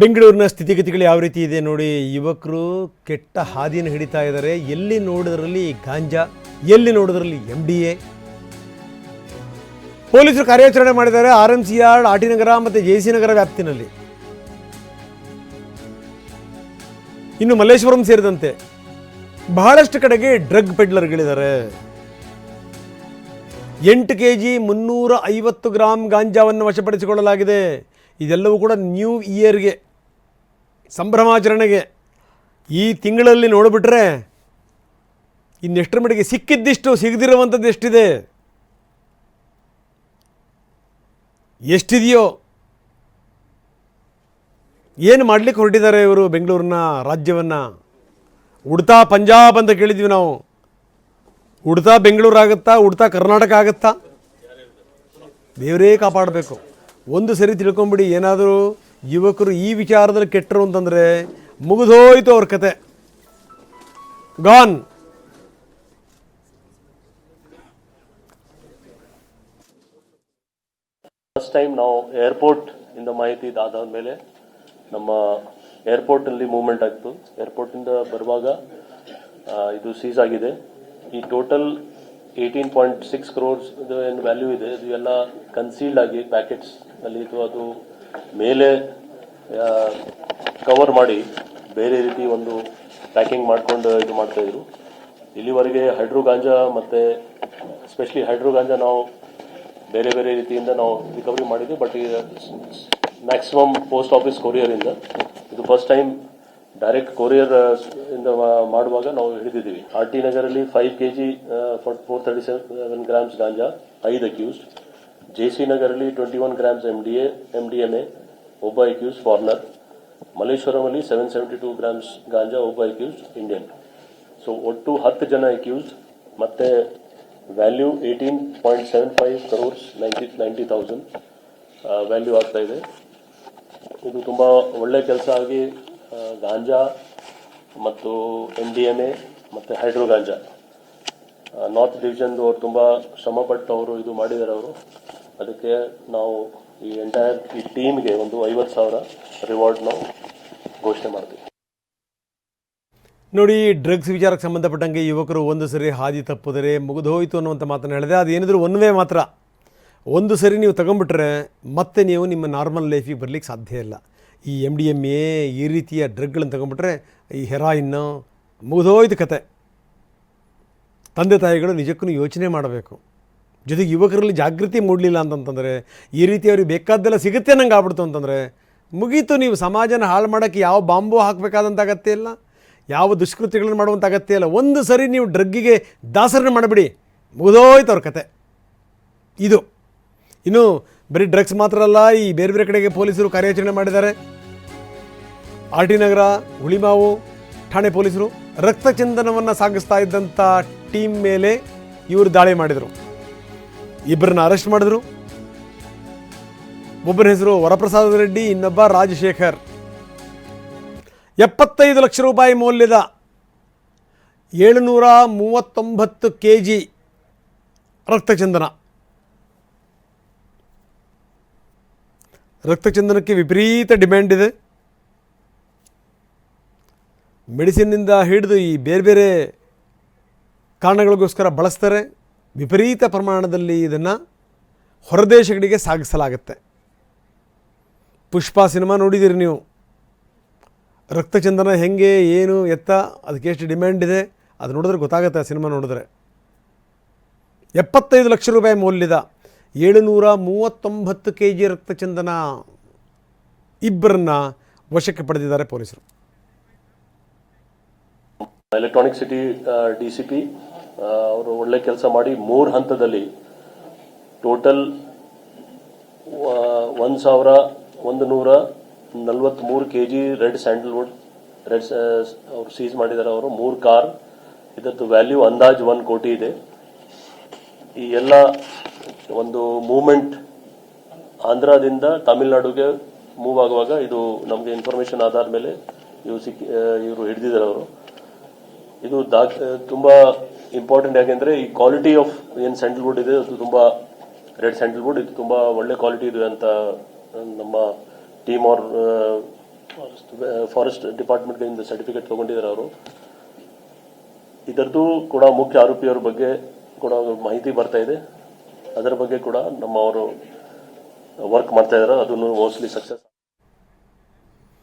ಬೆಂಗಳೂರಿನ ಸ್ಥಿತಿಗತಿಗಳು ಯಾವ ರೀತಿ ಇದೆ ನೋಡಿ. ಯುವಕರು ಕೆಟ್ಟ ಹಾದಿಯನ್ನು ಹಿಡಿತಾ ಇದ್ದಾರೆ. ಎಲ್ಲಿ ನೋಡಿದ್ರಲ್ಲಿ ಗಾಂಜಾ, ಎಲ್ಲಿ ನೋಡಿದ್ರಲ್ಲಿ MDA. ಪೊಲೀಸರು ಕಾರ್ಯಾಚರಣೆ ಮಾಡಿದ್ದಾರೆ RMC ಯಾರ್ಡ್, RT ನಗರ ಮತ್ತು JC ನಗರ ವ್ಯಾಪ್ತಿನಲ್ಲಿ. ಇನ್ನು ಮಲ್ಲೇಶ್ವರಂ ಸೇರಿದಂತೆ ಬಹಳಷ್ಟು ಕಡೆಗೆ ಡ್ರಗ್ ಪೆಡ್ಲರ್ಗಳಿದ್ದಾರೆ. 8 kg 350 ಗ್ರಾಂ ಗಾಂಜಾವನ್ನು ವಶಪಡಿಸಿಕೊಳ್ಳಲಾಗಿದೆ. ಇದೆಲ್ಲವೂ ಕೂಡ ನ್ಯೂ ಇಯರ್ಗೆ, ಸಂಭ್ರಮಾಚರಣೆಗೆ. ಈ ತಿಂಗಳಲ್ಲಿ ನೋಡಿಬಿಟ್ರೆ ಇನ್ನೆಷ್ಟರ ಮಟ್ಟಿಗೆ ಸಿಕ್ಕಿದ್ದಿಷ್ಟು, ಸಿಗದಿರುವಂಥದ್ದು ಎಷ್ಟಿದೆ, ಎಷ್ಟಿದೆಯೋ, ಏನು ಮಾಡಲಿಕ್ಕೆ ಹೊರಟಿದ್ದಾರೆ ಇವರು ಬೆಂಗಳೂರಿನ ರಾಜ್ಯವನ್ನು. ಉಡ್ತಾ ಪಂಜಾಬ್ ಅಂತ ಕೇಳಿದ್ವಿ ನಾವು. ಉಡ್ತಾ ಬೆಂಗಳೂರು ಆಗುತ್ತಾ, ಉಡ್ತಾ ಕರ್ನಾಟಕ ಆಗುತ್ತಾ? ದೇವರೇ ಕಾಪಾಡಬೇಕು. ಒಂದು ಸರಿ ತಿಳ್ಕೊಂಬಿಡಿ, ಏನಾದರೂ ಯುವಕರು ಈ ವಿಚಾರದಲ್ಲಿ ಕೆಟ್ಟರು ಅಂತಂದರೆ ಮುಗಿದೋಯ್ತು ಅವ್ರ ಕತೆ, ಗಾನ್. ಫಸ್ಟ್ ಟೈಮ್ ನಾವು ಏರ್ಪೋರ್ಟ್ ಇಂದ ಮಾಹಿತಿ ಆದ ಮೇಲೆ ನಮ್ಮ ಏರ್ಪೋರ್ಟ್ ಅಲ್ಲಿ ಮೂವ್ಮೆಂಟ್ ಆಯಿತು. ಏರ್ಪೋರ್ಟ್ ಇಂದ ಬರುವಾಗ ಇದು ಸೀಸ್ ಆಗಿದೆ. ಈ ಟೋಟಲ್ 18.6 crores ಏನು ವ್ಯಾಲ್ಯೂ ಇದೆ, ಇದು ಎಲ್ಲ ಕನ್ಸೀಲ್ಡ್ ಆಗಿ ಪ್ಯಾಕೆಟ್ಸ್ ಅಲ್ಲಿ ಇತ್ತು. ಅದು ಮೇಲೆ ಕವರ್ ಮಾಡಿ ಬೇರೆ ರೀತಿ ಒಂದು ಪ್ಯಾಕಿಂಗ್ ಮಾಡ್ಕೊಂಡು ಇದು ಮಾಡ್ತಾ ಇದ್ರು. ಇಲ್ಲಿವರೆಗೆ ಹೈಡ್ರೋ ಗಾಂಜಾ ಮತ್ತೆ ಎಸ್ಪೆಷಲಿ ಹೈಡ್ರೋ ಗಾಂಜಾ ನಾವು ಬೇರೆ ಬೇರೆ ರೀತಿಯಿಂದ ನಾವು ರಿಕವರಿ ಮಾಡಿದ್ವಿ. But maximum post office courier ಇಂದ ಇದು ಫಸ್ಟ್ ಟೈಮ್ ಡೈರೆಕ್ಟ್ ಕೊರಿಯರ್ ಇಂದ ಮಾಡುವಾಗ ನಾವು ಹಿಡಿದಿದ್ದೀವಿ. RT ನಗರಲ್ಲಿ 5 kg 437 grams ಗಾಂಜಾ, 5 ಅಕ್ಯೂಸ್ಡ್. JC ನಗರಲ್ಲಿ 21 grams MDMA, ಒಬ್ಬ ಅಕ್ಯೂಸ್ಡ್ ಫಾರಿನರ್. ಮಲ್ಲೇಶ್ವರಮಲ್ಲಿ 772 grams ಗಾಂಜಾ, ಒಬ್ಬ ಅಕ್ಯೂಸ್ಡ್ ಇಂಡಿಯನ್. ಸೊ ಒಟ್ಟು 10 ಜನ ಅಕ್ಯೂಸ್ಡ್. ಮತ್ತೆ ವ್ಯಾಲ್ಯೂ 18.75 crores 90,000 ವ್ಯಾಲ್ಯೂ ಆಗ್ತಾ ಇದೆ. ಇದು ತುಂಬ ಒಳ್ಳೆ ಕೆಲಸ ಆಗಿ ಗಾಂಜಾ ಮತ್ತು MDMA ಮತ್ತು ಹೈಡ್ರೋ ಗಾಂಜಾ ನಾರ್ತ್ ಡಿವಿಷನ್ದು ಅವ್ರು ತುಂಬ ಶ್ರಮಪಟ್ಟು ಅವರು ಇದು ಮಾಡಿದ್ದಾರೆ. ಅವರು ಅದಕ್ಕೆ ನಾವು ಈ ಎಂಟೈರ್ ಈ ಟೀಮ್ಗೆ ಒಂದು 50,000 ರಿವಾರ್ಡ್ ನಾವು ಘೋಷಣೆ ಮಾಡ್ತೀವಿ. ನೋಡಿ, ಡ್ರಗ್ಸ್ ವಿಚಾರಕ್ಕೆ ಸಂಬಂಧಪಟ್ಟಂಗೆ ಯುವಕರು ಒಂದು ಸರಿ ಹಾದಿ ತಪ್ಪಿದರೆ ಮುಗಿದೋಯ್ತು ಅನ್ನುವಂಥ ಮಾತನ್ನು ಹೇಳಿದೆ. ಅದೇನಿದ್ರು ಒನ್ವೇ ಮಾತ್ರ. ಒಂದು ಸರಿ ನೀವು ತಗೊಂಡ್ಬಿಟ್ರೆ ಮತ್ತೆ ನೀವು ನಿಮ್ಮ ನಾರ್ಮಲ್ ಲೈಫಿಗೆ ಬರಲಿಕ್ಕೆ ಸಾಧ್ಯ ಇಲ್ಲ. ಈ MDMA ಈ ರೀತಿಯ ಡ್ರಗ್ಗಳನ್ನು ತಗೊಂಡ್ಬಿಟ್ರೆ, ಈ ಹೆರಾಯಿನ್ನು, ಮುಗಿದೋಯ್ತು ಕತೆ. ತಂದೆ ತಾಯಿಗಳು ನಿಜಕ್ಕೂ ಯೋಚನೆ ಮಾಡಬೇಕು. ಜೊತೆಗೆ ಯುವಕರಲ್ಲಿ ಜಾಗೃತಿ ಮೂಡಲಿಲ್ಲ ಅಂತಂತಂದರೆ, ಈ ರೀತಿ ಅವ್ರಿಗೆ ಬೇಕಾದ್ದೆಲ್ಲ ಸಿಗುತ್ತೆ ನಂಗೆ ಆಗ್ಬಿಡ್ತು ಅಂತಂದರೆ ಮುಗೀತು. ನೀವು ಸಮಾಜನ ಹಾಳು ಮಾಡೋಕ್ಕೆ ಯಾವ ಬಾಂಬು ಹಾಕಬೇಕಾದಂಥ ಅಗತ್ಯ ಇಲ್ಲ, ಯಾವ ದುಷ್ಕೃತ್ಯಗಳನ್ನು ಮಾಡುವಂಥ ಅಗತ್ಯ ಇಲ್ಲ. ಒಂದು ಸರಿ ನೀವು ಡ್ರಗ್ಗಿಗೆ ದಾಸರನ್ನು ಮಾಡಿಬಿಡಿ, ಮುಗಿದೋಯ್ತು ಅವ್ರ ಕತೆ. ಇದು ಇನ್ನು ಬರೀ ಡ್ರಗ್ಸ್ ಮಾತ್ರ ಅಲ್ಲ, ಈ ಬೇರೆ ಬೇರೆ ಕಡೆಗೆ ಪೊಲೀಸರು ಕಾರ್ಯಾಚರಣೆ ಮಾಡಿದ್ದಾರೆ. RT ನಗರ, ಹುಳಿಮಾವು ಠಾಣೆ ಪೊಲೀಸರು ರಕ್ತಚಂದನವನ್ನು ಸಾಗಿಸ್ತಾ ಇದ್ದಂಥ ಟೀಮ್ ಮೇಲೆ ಇವರು ದಾಳಿ ಮಾಡಿದರು. ಇಬ್ಬರನ್ನ ಅರೆಸ್ಟ್ ಮಾಡಿದ್ರು. ಒಬ್ಬನ ಹೆಸರು ವರಪ್ರಸಾದ ರೆಡ್ಡಿ, ಇನ್ನೊಬ್ಬ ರಾಜಶೇಖರ್. 75 ಲಕ್ಷ ರೂಪಾಯಿ ಮೌಲ್ಯದ 739 kg ರಕ್ತಚಂದನಕ್ಕೆ ವಿಪರೀತ ಡಿಮ್ಯಾಂಡ್ ಇದೆ. ಮೆಡಿಸಿನ್ನಿಂದ ಹಿಡಿದು ಈ ಬೇರೆ ಬೇರೆ ಕಾರಣಗಳಿಗೋಸ್ಕರ ಬಳಸ್ತಾರೆ. ವಿಪರೀತ ಪ್ರಮಾಣದಲ್ಲಿ ಇದನ್ನು ಹೊರದೇಶಗಳಿಗೆ ಸಾಗಿಸಲಾಗುತ್ತೆ. ಪುಷ್ಪ ಸಿನಿಮಾ ನೋಡಿದ್ದೀರಿ ನೀವು. ರಕ್ತಚಂದನ ಹೆಂಗೆ, ಏನು, ಎತ್ತ, ಅದಕ್ಕೆ ಎಷ್ಟು ಡಿಮ್ಯಾಂಡ್ ಇದೆ ಅದು ನೋಡಿದ್ರೆ ಗೊತ್ತಾಗುತ್ತೆ. ಆ ಸಿನಿಮಾ ನೋಡಿದ್ರೆ 75 ಲಕ್ಷ ರೂಪಾಯಿ ಮೌಲ್ಯದ 739 kg ರಕ್ತಚಂದನ ಇಬ್ಬರನ್ನ ವಶಕ್ಕೆ ಪಡೆದಿದ್ದಾರೆ ಪೊಲೀಸರು. ಎಲೆಕ್ಟ್ರಾನಿಕ್ ಸಿಟಿ DCP ಅವರು ಒಳ್ಳೆ ಕೆಲಸ ಮಾಡಿ 3 ಹಂತದಲ್ಲಿ ಟೋಟಲ್ 1,143 kg ರೆಡ್ ಸ್ಯಾಂಡಲ್ವುಡ್ ಅವರು ಸೀಸ್ ಮಾಡಿದ್ದಾರೆ. ಅವರು 3 ಕಾರ್, ಇದತ್ತು ವ್ಯಾಲ್ಯೂ ಅಂದಾಜು 1 ಕೋಟಿ ಇದೆ. ಈ ಎಲ್ಲ ಒಂದು ಮೂವ್ಮೆಂಟ್ ಆಂಧ್ರದಿಂದ ತಮಿಳುನಾಡುಗೆ ಮೂವ್ ಆಗುವಾಗ ಇದು ನಮಗೆ ಇನ್ಫಾರ್ಮೇಶನ್ ಆಧಾರ ಮೇಲೆ ಇವರು ಹಿಡಿದಿದ್ದಾರೆ ಅವರು. ಇದು ತುಂಬಾ ಇಂಪಾರ್ಟೆಂಟ್. ಯಾಕೆಂದ್ರೆ ಈ ಕ್ವಾಲಿಟಿ ಆಫ್ ಏನು ಸ್ಯಾಂಡಲ್ವುಡ್ ಇದೆ ಅದು ತುಂಬಾ ರೆಡ್ ಸ್ಯಾಂಡಲ್ವುಡ್ ಇದು ತುಂಬಾ ಒಳ್ಳೆ ಕ್ವಾಲಿಟಿ ಇದೆ ಅಂತ ನಮ್ಮ ಟೀಮ್ ಅವ್ರು ಫಾರೆಸ್ಟ್ ಡಿಪಾರ್ಟ್ಮೆಂಟ್ಗಳಿಂದ ಸರ್ಟಿಫಿಕೇಟ್ ತೊಗೊಂಡಿದ್ದಾರೆ ಅವರು. ಇದರದ್ದು ಕೂಡ ಮುಖ್ಯ ಆರೋಪಿಯವರ ಬಗ್ಗೆ ಕೂಡ ಮಾಹಿತಿ ಬರ್ತಾ ಇದೆ. ಅದರ ಬಗ್ಗೆ ಕೂಡ ನಮ್ಮವರು ವರ್ಕ್ ಮಾಡ್ತಾ ಇದ್ದಾರೆ. ಅದನ್ನು ಮೋಸ್ಟ್ಲಿ ಸಕ್ಸಸ್